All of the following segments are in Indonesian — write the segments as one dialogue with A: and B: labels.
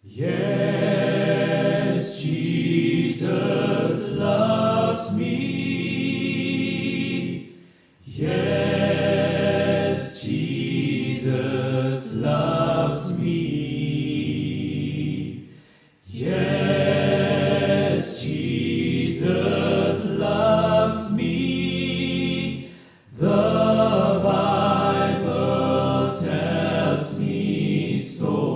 A: Yes, Jesus loves me. Yes, Jesus loves me. Yes, Jesus loves me. The Bible tells me so.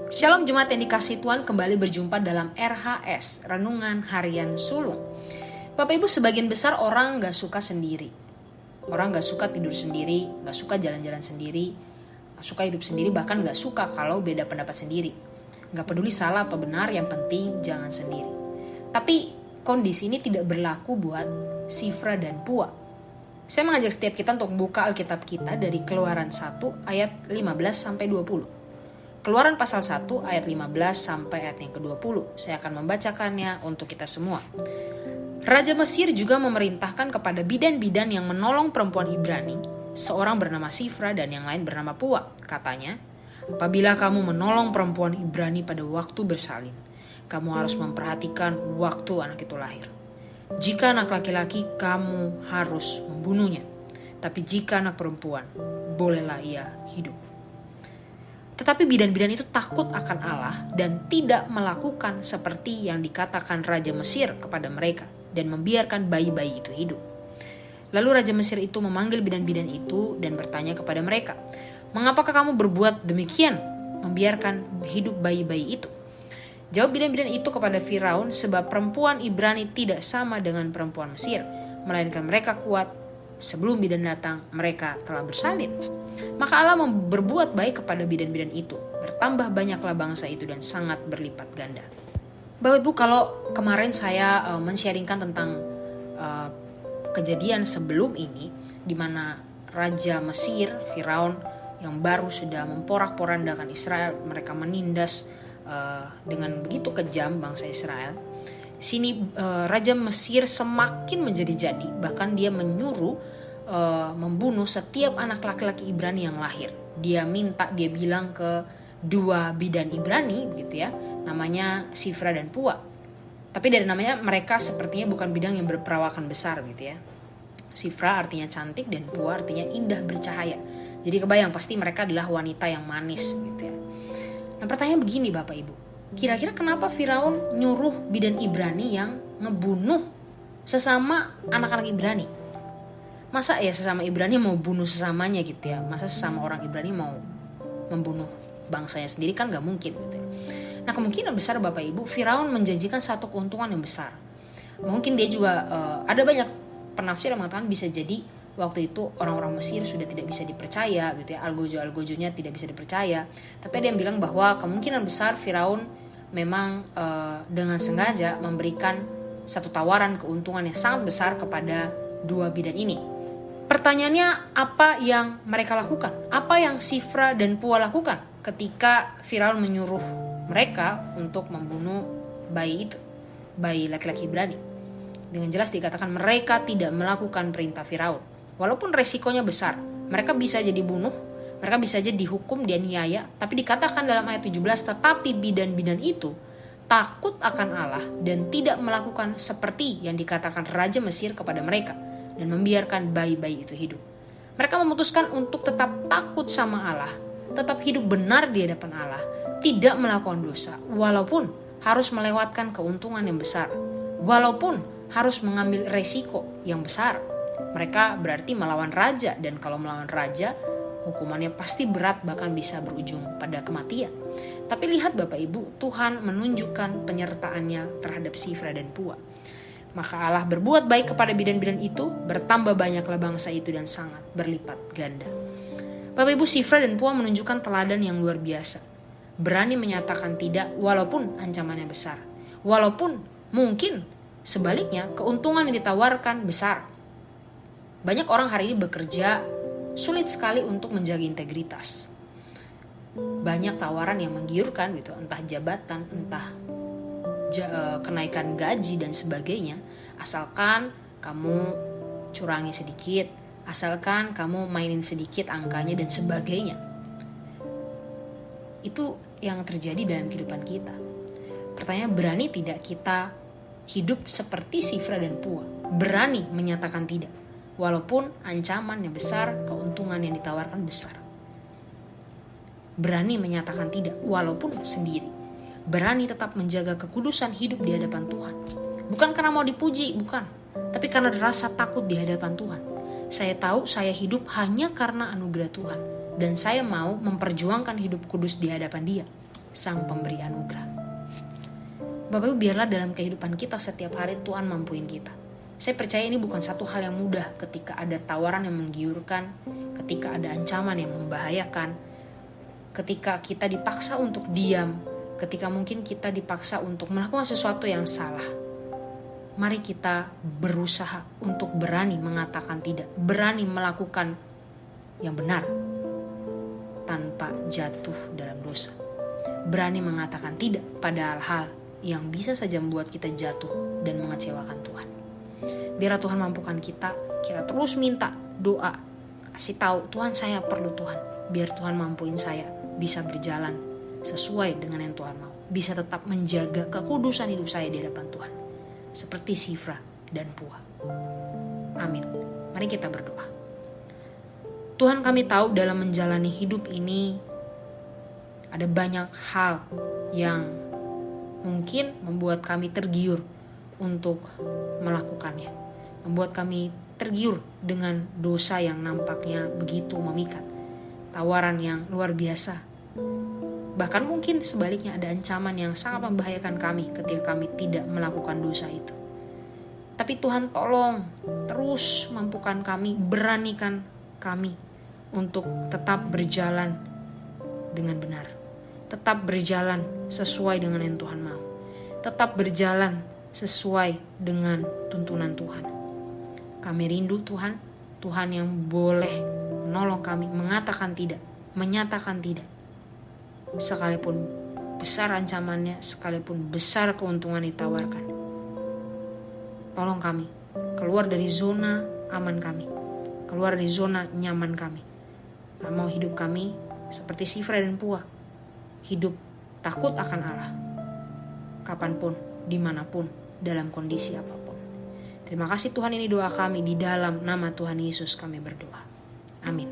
B: Shalom Jemaat yang dikasihi Tuhan, kembali berjumpa dalam RHS, Renungan Harian Sulung. Bapak Ibu, sebagian besar orang gak suka sendiri. Orang gak suka tidur sendiri, gak suka jalan-jalan sendiri, gak suka hidup sendiri, bahkan gak suka kalau beda pendapat sendiri. Gak peduli salah atau benar, yang penting jangan sendiri. Tapi kondisi ini tidak berlaku buat Sifra dan Pua. Saya mengajak setiap kita untuk membuka Alkitab kita dari Keluaran 1 ayat 15-20. Keluaran pasal 1 ayat 15 sampai ayat yang ke-20. Saya akan membacakannya untuk kita semua. Raja Mesir juga memerintahkan kepada bidan-bidan yang menolong perempuan Ibrani, seorang bernama Sifra dan yang lain bernama Pua. Katanya, apabila kamu menolong perempuan Ibrani pada waktu bersalin, kamu harus memperhatikan waktu anak itu lahir. Jika anak laki-laki, kamu harus membunuhnya. Tapi jika anak perempuan, bolehlah ia hidup. Tetapi bidan-bidan itu takut akan Allah dan tidak melakukan seperti yang dikatakan Raja Mesir kepada mereka dan membiarkan bayi-bayi itu hidup. Lalu Raja Mesir itu memanggil bidan-bidan itu dan bertanya kepada mereka, "Mengapakah kamu berbuat demikian, membiarkan hidup bayi-bayi itu?" Jawab bidan-bidan itu kepada Firaun, "Sebab perempuan Ibrani tidak sama dengan perempuan Mesir, melainkan mereka kuat. Sebelum bidan datang, mereka telah bersalin." Maka Allah berbuat baik kepada bidan-bidan itu. Bertambah banyaklah bangsa itu dan sangat berlipat ganda. Bapak Ibu, kalau kemarin saya men-sharingkan tentang kejadian sebelum ini, di mana Raja Mesir, Firaun, yang baru sudah memporak-porandakan Israel, mereka menindas dengan begitu kejam bangsa Israel. Sini Raja Mesir semakin menjadi-jadi, bahkan dia menyuruh membunuh setiap anak laki-laki Ibrani yang lahir. Dia bilang ke dua bidan Ibrani gitu ya, namanya Sifra dan Pua. Tapi dari namanya mereka sepertinya bukan bidang yang berperawakan besar gitu ya. Sifra artinya cantik dan Pua artinya indah bercahaya. Jadi kebayang pasti mereka adalah wanita yang manis gitu ya. Nah, pertanyaan begini Bapak Ibu, kira-kira kenapa Firaun nyuruh bidan Ibrani yang ngebunuh sesama anak-anak Ibrani? Masa ya sesama Ibrani mau bunuh sesamanya gitu ya? Masa sesama orang Ibrani mau membunuh bangsanya sendiri? Kan gak mungkin gitu ya. Nah, kemungkinan besar Bapak Ibu, Firaun menjanjikan satu keuntungan yang besar. Mungkin dia juga ada banyak penafsir yang mengatakan bisa jadi waktu itu orang-orang Mesir sudah tidak bisa dipercaya gitu ya, algojo-algojonya tidak bisa dipercaya. Tapi ada yang bilang bahwa kemungkinan besar Firaun memang dengan sengaja memberikan satu tawaran keuntungan yang sangat besar kepada dua bidan ini. Pertanyaannya, apa yang mereka lakukan? Apa yang Sifra dan Pua lakukan ketika Firaun menyuruh mereka untuk membunuh bayi itu, bayi laki-laki Ibrani? Dengan jelas dikatakan mereka tidak melakukan perintah Firaun. Walaupun resikonya besar, mereka bisa jadi bunuh, mereka bisa jadi dihukum, dianiaya, tapi dikatakan dalam ayat 17, tetapi bidan-bidan itu takut akan Allah dan tidak melakukan seperti yang dikatakan Raja Mesir kepada mereka dan membiarkan bayi-bayi itu hidup. Mereka memutuskan untuk tetap takut sama Allah, tetap hidup benar di hadapan Allah, tidak melakukan dosa, walaupun harus melewatkan keuntungan yang besar, walaupun harus mengambil resiko yang besar. Mereka berarti melawan raja, dan kalau melawan raja, hukumannya pasti berat, bahkan bisa berujung pada kematian. Tapi lihat Bapak Ibu, Tuhan menunjukkan penyertaannya terhadap Sifra dan Pua. Maka Allah berbuat baik kepada bidan-bidan itu, bertambah banyaklah bangsa itu dan sangat berlipat ganda. Bapak Ibu, Sifra dan Pua menunjukkan teladan yang luar biasa. Berani menyatakan tidak walaupun ancamannya besar. Walaupun mungkin sebaliknya keuntungan yang ditawarkan besar. Banyak orang hari ini bekerja sulit sekali untuk menjaga integritas. Banyak tawaran yang menggiurkan gitu, entah jabatan, entah kenaikan gaji dan sebagainya, asalkan kamu curangi sedikit, asalkan kamu mainin sedikit angkanya dan sebagainya. Itu yang terjadi dalam kehidupan kita. Pertanyaan, berani tidak kita hidup seperti Sifra dan Pua? Berani menyatakan tidak, walaupun ancaman yang besar, keuntungan yang ditawarkan besar. Berani menyatakan tidak, walaupun sendiri. Berani tetap menjaga kekudusan hidup di hadapan Tuhan. Bukan karena mau dipuji, bukan. Tapi karena rasa takut di hadapan Tuhan. Saya tahu saya hidup hanya karena anugerah Tuhan. Dan saya mau memperjuangkan hidup kudus di hadapan Dia, Sang Pemberi anugerah. Bapak Ibu, biarlah dalam kehidupan kita setiap hari Tuhan mampuin kita. Saya percaya ini bukan satu hal yang mudah ketika ada tawaran yang menggiurkan, ketika ada ancaman yang membahayakan, ketika kita dipaksa untuk diam, ketika mungkin kita dipaksa untuk melakukan sesuatu yang salah. Mari kita berusaha untuk berani mengatakan tidak, berani melakukan yang benar tanpa jatuh dalam dosa. Berani mengatakan tidak pada hal-hal yang bisa saja membuat kita jatuh dan mengecewakan Tuhan. Biar Tuhan mampukan kita terus minta doa, kasih tahu Tuhan, saya perlu Tuhan. Biar Tuhan mampuin saya bisa berjalan sesuai dengan yang Tuhan mau, bisa tetap menjaga kekudusan hidup saya di hadapan Tuhan, seperti Sifra dan Pua. Amin. Mari kita berdoa. Tuhan, kami tahu dalam menjalani hidup ini ada banyak hal yang mungkin membuat kami tergiur untuk melakukannya, membuat kami tergiur dengan dosa yang nampaknya begitu memikat, tawaran yang luar biasa. Bahkan mungkin sebaliknya ada ancaman yang sangat membahayakan kami ketika kami tidak melakukan dosa itu. Tapi Tuhan, tolong terus mampukan kami, beranikan kami untuk tetap berjalan dengan benar, tetap berjalan sesuai dengan yang Tuhan mau, tetap berjalan sesuai dengan tuntunan Tuhan. Kami rindu Tuhan, Tuhan yang boleh menolong kami mengatakan tidak, menyatakan tidak. Sekalipun besar ancamannya, sekalipun besar keuntungan ditawarkan. Tolong kami keluar dari zona aman kami, keluar dari zona nyaman kami. Gak mau hidup kami seperti Sifra dan Pua, hidup takut akan Allah, kapanpun, dimanapun, dalam kondisi apapun. Terima kasih Tuhan, ini doa kami di dalam nama Tuhan Yesus kami berdoa. Amin.